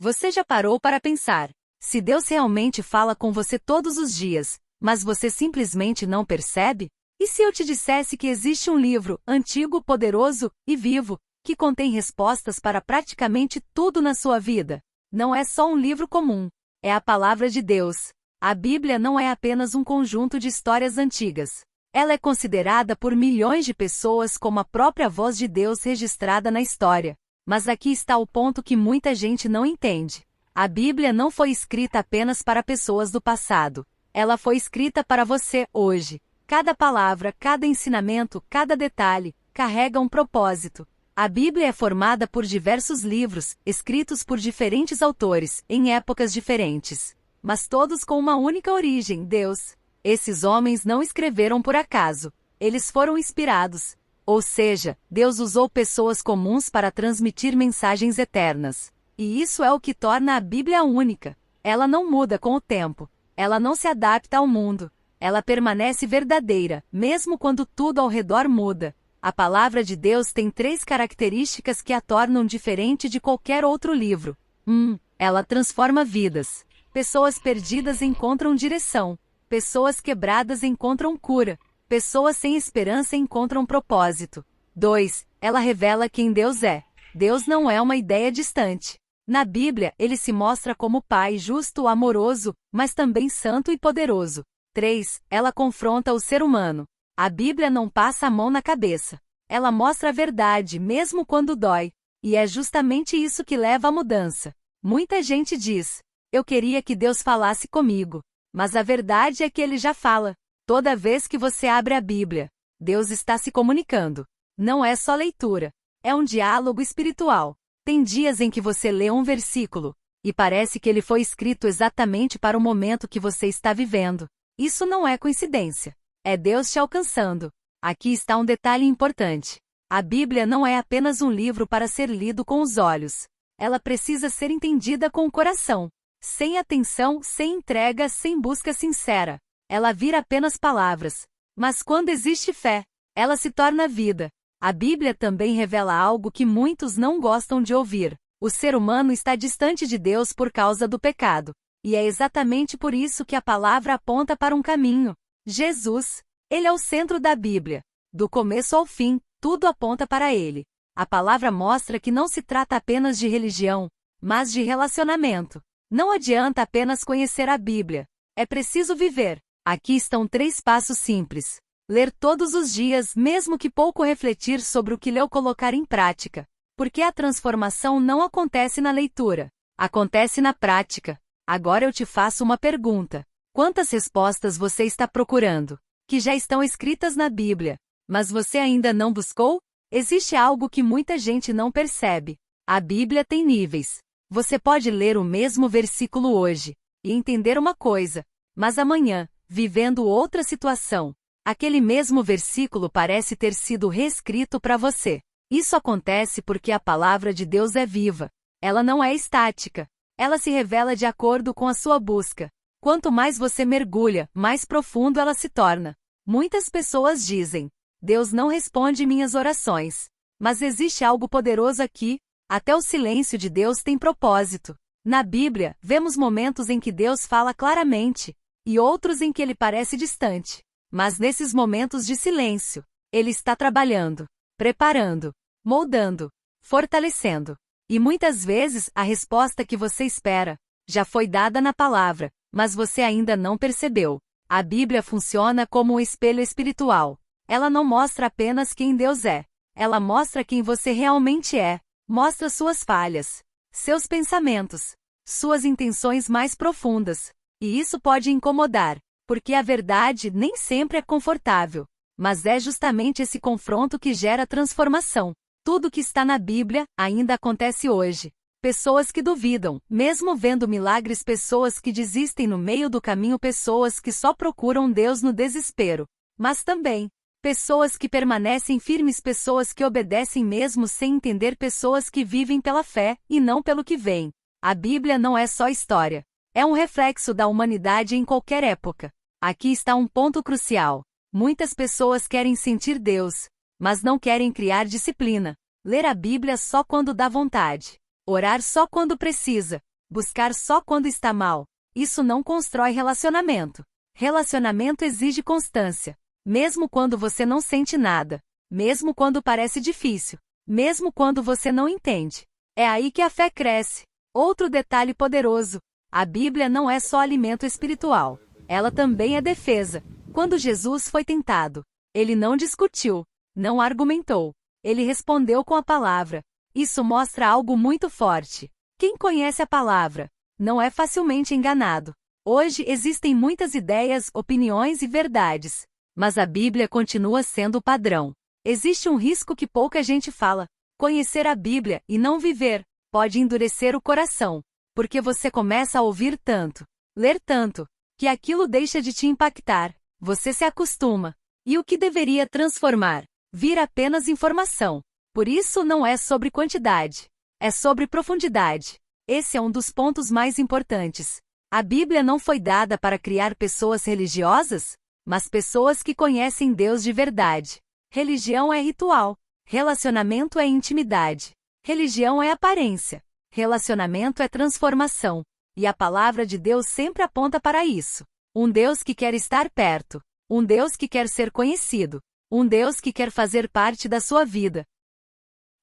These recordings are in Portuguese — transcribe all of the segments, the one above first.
Você já parou para pensar? Se Deus realmente fala com você todos os dias, mas você simplesmente não percebe? E se eu te dissesse que existe um livro, antigo, poderoso e vivo, que contém respostas para praticamente tudo na sua vida? Não é só um livro comum. É a palavra de Deus. A Bíblia não é apenas um conjunto de histórias antigas. Ela é considerada por milhões de pessoas como a própria voz de Deus registrada na história. Mas aqui está o ponto que muita gente não entende. A Bíblia não foi escrita apenas para pessoas do passado. Ela foi escrita para você, hoje. Cada palavra, cada ensinamento, cada detalhe, carrega um propósito. A Bíblia é formada por diversos livros, escritos por diferentes autores, em épocas diferentes. Mas todos com uma única origem, Deus. Esses homens não escreveram por acaso. Eles foram inspirados. Ou seja, Deus usou pessoas comuns para transmitir mensagens eternas. E isso é o que torna a Bíblia única. Ela não muda com o tempo. Ela não se adapta ao mundo. Ela permanece verdadeira, mesmo quando tudo ao redor muda. A palavra de Deus tem 3 características que a tornam diferente de qualquer outro livro. 1. Ela transforma vidas. Pessoas perdidas encontram direção. Pessoas quebradas encontram cura. Pessoas sem esperança encontram propósito. 2. Ela revela quem Deus é. Deus não é uma ideia distante. Na Bíblia, ele se mostra como Pai justo, amoroso, mas também santo e poderoso. 3. Ela confronta o ser humano. A Bíblia não passa a mão na cabeça. Ela mostra a verdade, mesmo quando dói. E é justamente isso que leva à mudança. Muita gente diz: eu queria que Deus falasse comigo. Mas a verdade é que ele já fala. Toda vez que você abre a Bíblia, Deus está se comunicando. Não é só leitura. É um diálogo espiritual. Tem dias em que você lê um versículo, e parece que ele foi escrito exatamente para o momento que você está vivendo. Isso não é coincidência. É Deus te alcançando. Aqui está um detalhe importante. A Bíblia não é apenas um livro para ser lido com os olhos. Ela precisa ser entendida com o coração. Sem atenção, sem entrega, sem busca sincera. Ela vira apenas palavras. Mas quando existe fé, ela se torna vida. A Bíblia também revela algo que muitos não gostam de ouvir. O ser humano está distante de Deus por causa do pecado. E é exatamente por isso que a palavra aponta para um caminho. Jesus. Ele é o centro da Bíblia. Do começo ao fim, tudo aponta para ele. A palavra mostra que não se trata apenas de religião, mas de relacionamento. Não adianta apenas conhecer a Bíblia. É preciso viver. Aqui estão 3 passos simples. Ler todos os dias, mesmo que pouco refletir sobre o que leu, colocar em prática. Porque a transformação não acontece na leitura. Acontece na prática. Agora eu te faço uma pergunta. Quantas respostas você está procurando? Que já estão escritas na Bíblia, mas você ainda não buscou? Existe algo que muita gente não percebe. A Bíblia tem níveis. Você pode ler o mesmo versículo hoje e entender uma coisa, mas amanhã, vivendo outra situação, aquele mesmo versículo parece ter sido reescrito para você. Isso acontece porque a palavra de Deus é viva. Ela não é estática. Ela se revela de acordo com a sua busca. Quanto mais você mergulha, mais profundo ela se torna. Muitas pessoas dizem: Deus não responde minhas orações. Mas existe algo poderoso aqui. Até o silêncio de Deus tem propósito. Na Bíblia, vemos momentos em que Deus fala claramente, e outros em que ele parece distante. Mas nesses momentos de silêncio, ele está trabalhando, preparando, moldando, fortalecendo. E muitas vezes a resposta que você espera já foi dada na palavra, mas você ainda não percebeu. A Bíblia funciona como um espelho espiritual. Ela não mostra apenas quem Deus é. Ela mostra quem você realmente é. Mostra suas falhas, seus pensamentos, suas intenções mais profundas. E isso pode incomodar, porque a verdade nem sempre é confortável. Mas é justamente esse confronto que gera transformação. Tudo que está na Bíblia ainda acontece hoje. Pessoas que duvidam, mesmo vendo milagres, pessoas que desistem no meio do caminho, pessoas que só procuram Deus no desespero. Mas também pessoas que permanecem firmes, pessoas que obedecem mesmo sem entender, pessoas que vivem pela fé e não pelo que veem. A Bíblia não é só história. É um reflexo da humanidade em qualquer época. Aqui está um ponto crucial. Muitas pessoas querem sentir Deus, mas não querem criar disciplina. Ler a Bíblia só quando dá vontade. Orar só quando precisa. Buscar só quando está mal. Isso não constrói relacionamento. Relacionamento exige constância. Mesmo quando você não sente nada. Mesmo quando parece difícil. Mesmo quando você não entende. É aí que a fé cresce. Outro detalhe poderoso. A Bíblia não é só alimento espiritual. Ela também é defesa. Quando Jesus foi tentado, ele não discutiu, não argumentou. Ele respondeu com a palavra. Isso mostra algo muito forte. Quem conhece a palavra não é facilmente enganado. Hoje existem muitas ideias, opiniões e verdades, mas a Bíblia continua sendo o padrão. Existe um risco que pouca gente fala. Conhecer a Bíblia e não viver pode endurecer o coração, porque você começa a ouvir tanto, ler tanto, que aquilo deixa de te impactar. Você se acostuma. E o que deveria transformar vira apenas informação. Por isso não é sobre quantidade, é sobre profundidade. Esse é um dos pontos mais importantes. A Bíblia não foi dada para criar pessoas religiosas, mas pessoas que conhecem Deus de verdade. Religião é ritual. Relacionamento é intimidade. Religião é aparência. Relacionamento é transformação. E a palavra de Deus sempre aponta para isso. Um Deus que quer estar perto. Um Deus que quer ser conhecido. Um Deus que quer fazer parte da sua vida.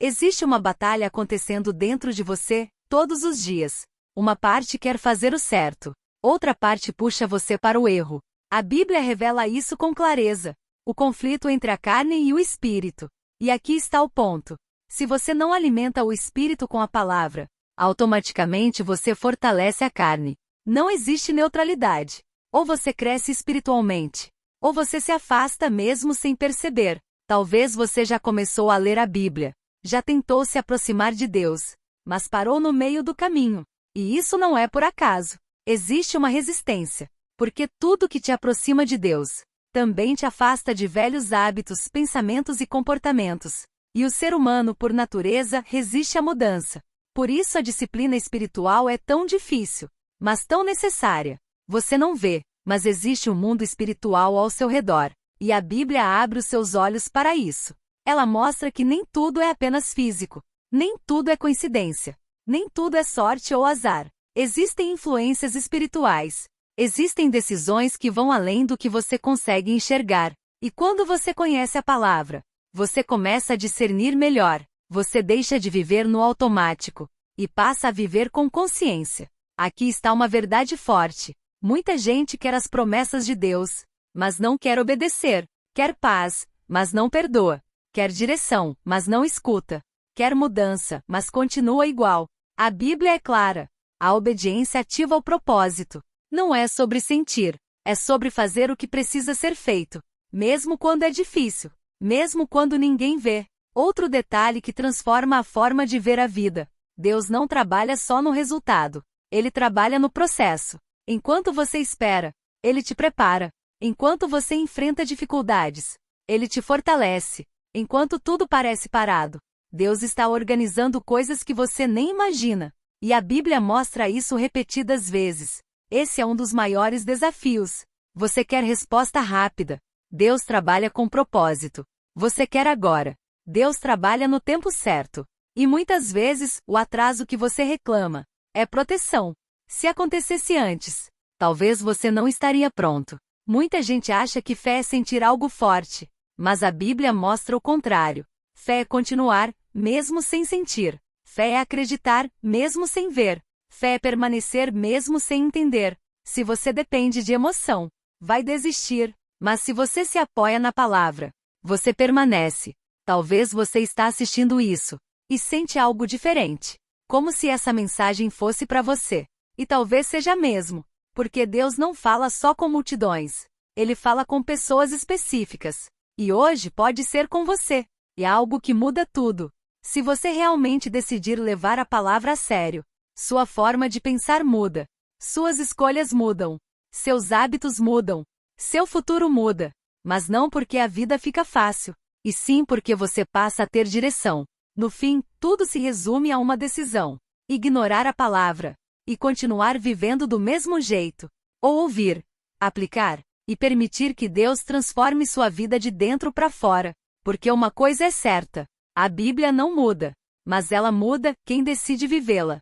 Existe uma batalha acontecendo dentro de você, todos os dias. Uma parte quer fazer o certo. Outra parte puxa você para o erro. A Bíblia revela isso com clareza. O conflito entre a carne e o espírito. E aqui está o ponto. Se você não alimenta o espírito com a palavra, automaticamente você fortalece a carne. Não existe neutralidade. Ou você cresce espiritualmente, ou você se afasta mesmo sem perceber. Talvez você já começou a ler a Bíblia, já tentou se aproximar de Deus, mas parou no meio do caminho. E isso não é por acaso. Existe uma resistência, porque tudo que te aproxima de Deus também te afasta de velhos hábitos, pensamentos e comportamentos. E o ser humano, por natureza, resiste à mudança. Por isso a disciplina espiritual é tão difícil, mas tão necessária. Você não vê, mas existe um mundo espiritual ao seu redor, e a Bíblia abre os seus olhos para isso. Ela mostra que nem tudo é apenas físico, nem tudo é coincidência, nem tudo é sorte ou azar. Existem influências espirituais. Existem decisões que vão além do que você consegue enxergar. E quando você conhece a palavra, você começa a discernir melhor. Você deixa de viver no automático e passa a viver com consciência. Aqui está uma verdade forte. Muita gente quer as promessas de Deus, mas não quer obedecer. Quer paz, mas não perdoa. Quer direção, mas não escuta. Quer mudança, mas continua igual. A Bíblia é clara. A obediência ativa o propósito. Não é sobre sentir, é sobre fazer o que precisa ser feito, mesmo quando é difícil, mesmo quando ninguém vê. Outro detalhe que transforma a forma de ver a vida. Deus não trabalha só no resultado. Ele trabalha no processo. Enquanto você espera, Ele te prepara. Enquanto você enfrenta dificuldades, Ele te fortalece. Enquanto tudo parece parado, Deus está organizando coisas que você nem imagina. E a Bíblia mostra isso repetidas vezes. Esse é um dos maiores desafios. Você quer resposta rápida. Deus trabalha com propósito. Você quer agora. Deus trabalha no tempo certo. E muitas vezes, o atraso que você reclama é proteção. Se acontecesse antes, talvez você não estaria pronto. Muita gente acha que fé é sentir algo forte, mas a Bíblia mostra o contrário. Fé é continuar, mesmo sem sentir. Fé é acreditar, mesmo sem ver. Fé é permanecer mesmo sem entender. Se você depende de emoção, vai desistir. Mas se você se apoia na palavra, você permanece. Talvez você está assistindo isso e sente algo diferente. Como se essa mensagem fosse para você. E talvez seja mesmo. Porque Deus não fala só com multidões. Ele fala com pessoas específicas. E hoje pode ser com você. E é algo que muda tudo. Se você realmente decidir levar a palavra a sério, sua forma de pensar muda. Suas escolhas mudam. Seus hábitos mudam. Seu futuro muda. Mas não porque a vida fica fácil, e sim porque você passa a ter direção. No fim, tudo se resume a uma decisão: ignorar a palavra e continuar vivendo do mesmo jeito, ou ouvir, aplicar e permitir que Deus transforme sua vida de dentro para fora. Porque uma coisa é certa: a Bíblia não muda, mas ela muda quem decide vivê-la.